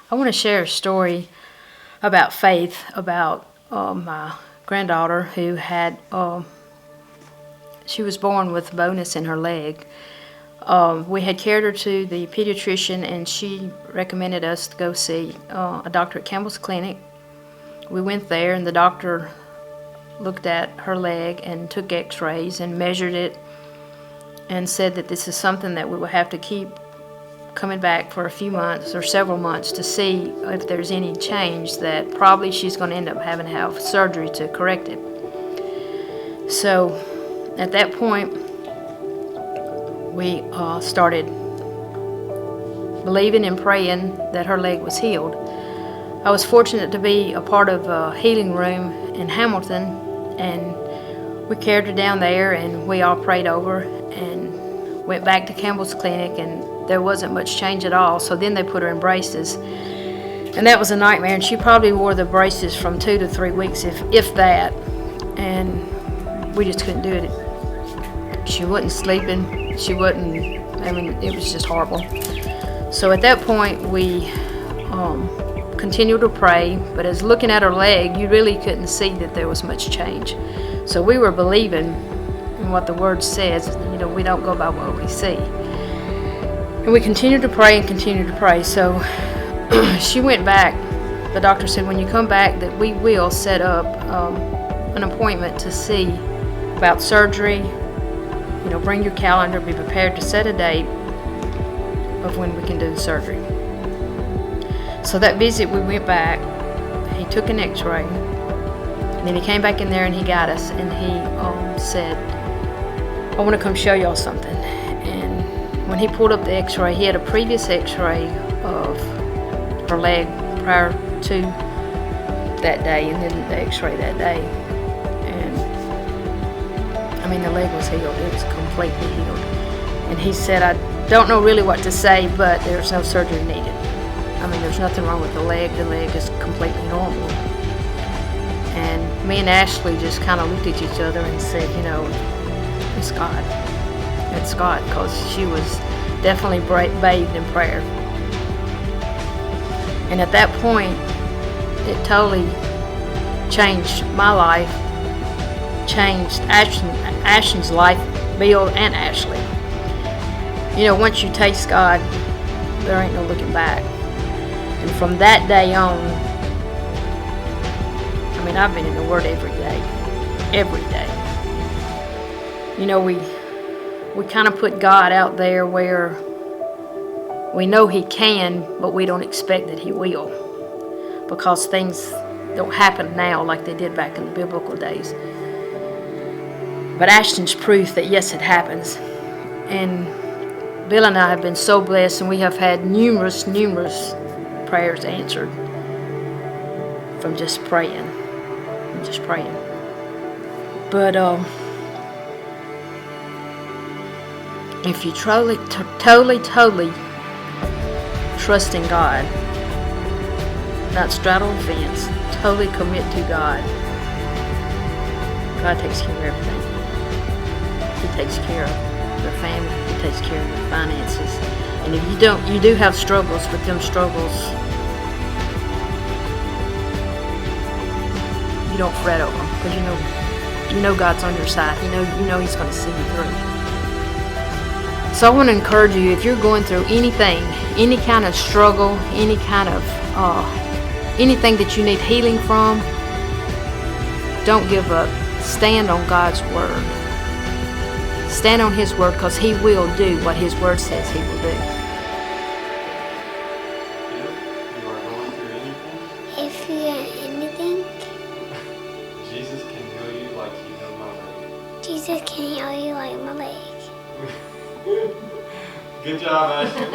I want to share a story about faith, about my granddaughter who had, she was born with bonus in her leg. We had carried her to the pediatrician, and she recommended us to go see a doctor at Campbell's Clinic. We went there, and the doctor looked at her leg and took x-rays and measured it and said that this is something that we will have to keep coming back for a few months or several months to see if there's any change, that probably she's going to end up having to have surgery to correct it. So at that point, we started believing and praying that her leg was healed. I was fortunate to be a part of a healing room in Hamilton, and we carried her down there, and we all prayed over and went back to Campbell's Clinic, and there wasn't much change at all. So then they put her in braces, and that was a nightmare, and she probably wore the braces from 2 to 3 weeks, if that, and we just couldn't do it. She wasn't sleeping, she wasn't, I mean, it was just horrible. So at that point, we continued to pray, but as looking at her leg, you really couldn't see that there was much change. So we were believing in what the Word says. You know, we don't go by what we see. And we continued to pray and continued to pray. So she went back. The doctor said, when you come back, that we will set up an appointment to see about surgery. You know, bring your calendar, be prepared to set a date of when we can do the surgery. So that visit, we went back. He took an x-ray. And then he came back in there and he got us, and he said, I want to come show y'all something. And when he pulled up the x-ray, he had a previous x-ray of her leg prior to that day, and then the x-ray that day. And I mean, the leg was healed. It was completely healed. And he said, I don't know really what to say, but there's no surgery needed. I mean, there's nothing wrong with the leg. The leg is completely normal. And me and Ashley just kind of looked at each other and said, you know, it's God. It's God, because she was definitely bathed in prayer. And at that point, it totally changed my life, changed Ashton's life, Bill and Ashley. You know, once you taste God, there ain't no looking back. And from that day on, I mean, I've been in the Word every day. Every day. You know, we kind of put God out there where we know He can, but we don't expect that He will, because things don't happen now like they did back in the biblical days. But Ashton's proof that yes, it happens. And Bill and I have been so blessed, and we have had numerous prayers answered from just praying. But if you totally trust in God, not straddle the fence, totally commit to God, God takes care of everything. He takes care of the family. He takes care of the finances. And if you do have struggles, but them struggles, you don't fret over them, because you know God's on your side. You know He's going to see you through. So I want to encourage you, if you're going through anything, any kind of struggle, any kind of anything that you need healing from, don't give up. Stand on God's Word. Stand on His Word, because He will do what His Word says He will do. If you are anything, Jesus can heal you like He healed my leg. Jesus can heal you like my leg. Good job, Ashley.